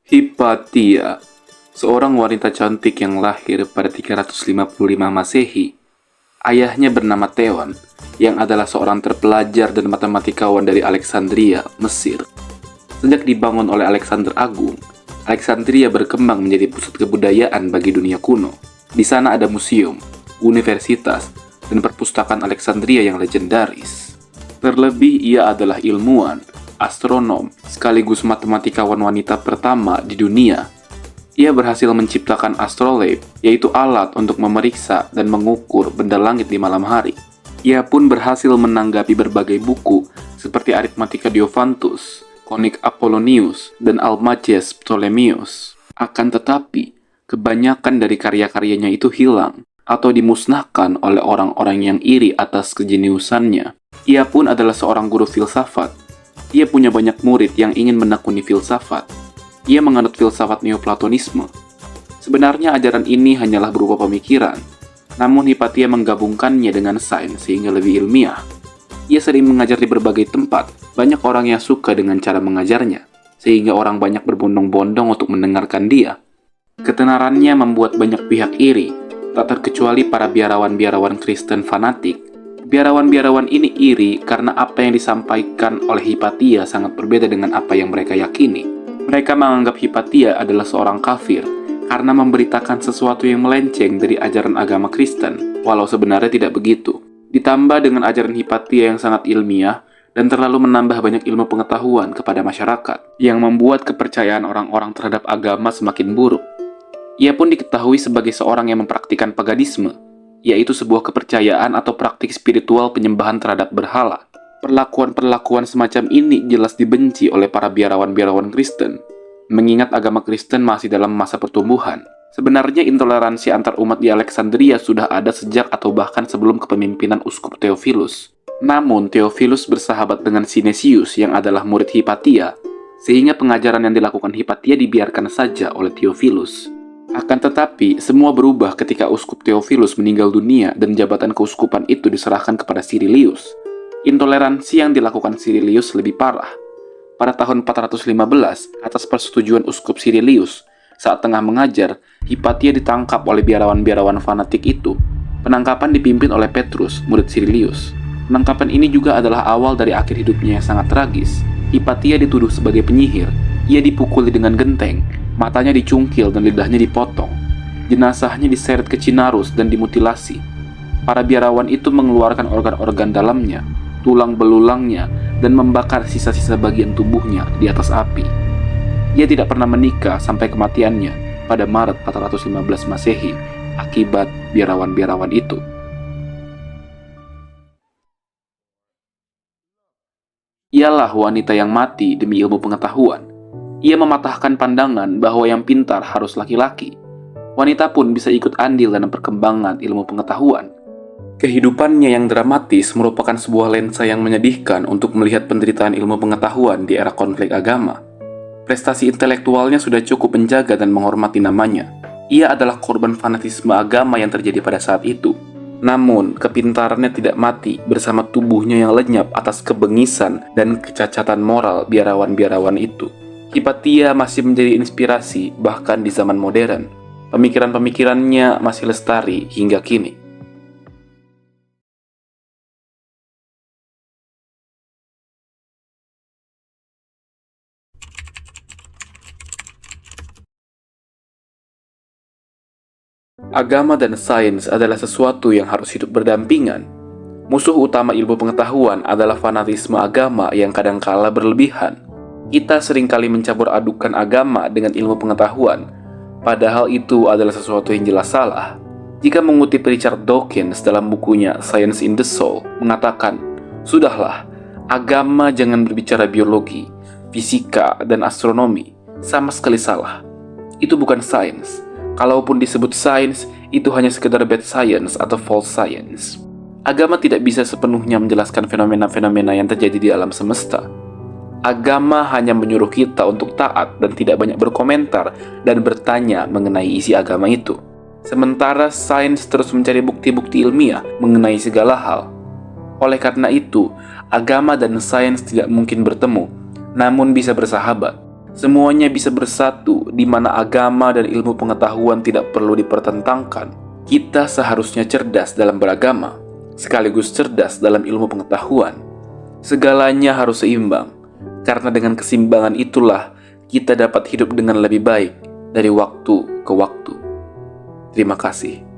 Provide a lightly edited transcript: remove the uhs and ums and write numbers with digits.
Hipatia, seorang wanita cantik yang lahir pada 355 Masehi. Ayahnya bernama Theon, yang adalah seorang terpelajar dan matematikawan dari Alexandria, Mesir. Sejak dibangun oleh Alexander Agung, Alexandria berkembang menjadi pusat kebudayaan bagi dunia kuno. Di sana ada museum, universitas, dan perpustakaan Alexandria yang legendaris. Terlebih ia adalah ilmuwan, astronom, sekaligus matematikawan wanita pertama di dunia. Ia berhasil menciptakan astrolabe, yaitu alat untuk memeriksa dan mengukur benda langit di malam hari. Ia pun berhasil menanggapi berbagai buku seperti Arithmetica Diophantus, Conic Apollonius, dan Almagest Ptolemeus. Akan tetapi, kebanyakan dari karya-karyanya itu hilang atau dimusnahkan oleh orang-orang yang iri atas kejeniusannya. Ia pun adalah seorang guru filsafat. Ia punya banyak murid yang ingin menekuni filsafat. Ia menganut filsafat Neoplatonisme. Sebenarnya ajaran ini hanyalah berupa pemikiran, namun Hipatia menggabungkannya dengan sains sehingga lebih ilmiah. Ia sering mengajar di berbagai tempat, banyak orang yang suka dengan cara mengajarnya, sehingga orang banyak berbondong-bondong untuk mendengarkan dia. Ketenarannya membuat banyak pihak iri, tak terkecuali para biarawan-biarawan Kristen fanatik. Biarawan-biarawan ini iri karena apa yang disampaikan oleh Hipatia sangat berbeda dengan apa yang mereka yakini. Mereka menganggap Hipatia adalah seorang kafir karena memberitakan sesuatu yang melenceng dari ajaran agama Kristen, walau sebenarnya tidak begitu. Ditambah dengan ajaran Hipatia yang sangat ilmiah dan terlalu menambah banyak ilmu pengetahuan kepada masyarakat, yang membuat kepercayaan orang-orang terhadap agama semakin buruk. Ia pun diketahui sebagai seorang yang mempraktikkan paganisme, yaitu sebuah kepercayaan atau praktik spiritual penyembahan terhadap berhala. Perlakuan-perlakuan semacam ini jelas dibenci oleh para biarawan-biarawan Kristen, mengingat agama Kristen masih dalam masa pertumbuhan. Sebenarnya intoleransi antar umat di Alexandria sudah ada sejak atau bahkan sebelum kepemimpinan Uskup Theophilus. Namun, Theophilus bersahabat dengan Synesius yang adalah murid Hipatia, sehingga pengajaran yang dilakukan Hipatia dibiarkan saja oleh Theophilus. Akan tetapi, semua berubah ketika Uskup Theophilus meninggal dunia dan jabatan keuskupan itu diserahkan kepada Cyrilius. Intoleransi yang dilakukan Cyrilius lebih parah. Pada tahun 415, atas persetujuan Uskup Cyrilius, saat tengah mengajar, Hipatia ditangkap oleh biarawan-biarawan fanatik itu. Penangkapan dipimpin oleh Petrus, murid Cyrilius. Penangkapan ini juga adalah awal dari akhir hidupnya yang sangat tragis. Hipatia dituduh sebagai penyihir. Ia dipukuli dengan genteng, matanya dicungkil dan lidahnya dipotong. Jenazahnya diseret ke Cinarus dan dimutilasi. Para biarawan itu mengeluarkan organ-organ dalamnya, tulang belulangnya, dan membakar sisa-sisa bagian tubuhnya di atas api. Ia tidak pernah menikah sampai kematiannya pada Maret 415 Masehi akibat biarawan-biarawan itu. Ialah wanita yang mati demi ilmu pengetahuan. Ia mematahkan pandangan bahwa yang pintar harus laki-laki. Wanita pun bisa ikut andil dalam perkembangan ilmu pengetahuan. Kehidupannya yang dramatis merupakan sebuah lensa yang menyedihkan untuk melihat penderitaan ilmu pengetahuan di era konflik agama. Prestasi intelektualnya sudah cukup menjaga dan menghormati namanya. Ia adalah korban fanatisme agama yang terjadi pada saat itu. Namun, kepintarannya tidak mati bersama tubuhnya yang lenyap atas kebengisan dan kecacatan moral biarawan-biarawan itu. Hipatia masih menjadi inspirasi bahkan di zaman modern. Pemikiran-pemikirannya masih lestari hingga kini. Agama dan sains adalah sesuatu yang harus hidup berdampingan. Musuh utama ilmu pengetahuan adalah fanatisme agama yang kadangkala berlebihan. Kita seringkali mencampur adukan agama dengan ilmu pengetahuan, padahal itu adalah sesuatu yang jelas salah. Jika mengutip Richard Dawkins dalam bukunya Science in the Soul, mengatakan, "Sudahlah, agama jangan berbicara biologi, fisika, dan astronomi. Sama sekali salah. Itu bukan sains. Kalaupun disebut sains, itu hanya sekedar bad science atau false science." Agama tidak bisa sepenuhnya menjelaskan fenomena-fenomena yang terjadi di alam semesta. Agama hanya menyuruh kita untuk taat dan tidak banyak berkomentar dan bertanya mengenai isi agama itu. Sementara sains terus mencari bukti-bukti ilmiah mengenai segala hal. Oleh karena itu, agama dan sains tidak mungkin bertemu, namun bisa bersahabat. semuanya bisa bersatu di mana agama dan ilmu pengetahuan tidak perlu dipertentangkan. Kita seharusnya cerdas dalam beragama, sekaligus cerdas dalam ilmu pengetahuan. Segalanya harus seimbang, karena dengan keseimbangan itulah kita dapat hidup dengan lebih baik dari waktu ke waktu. Terima kasih.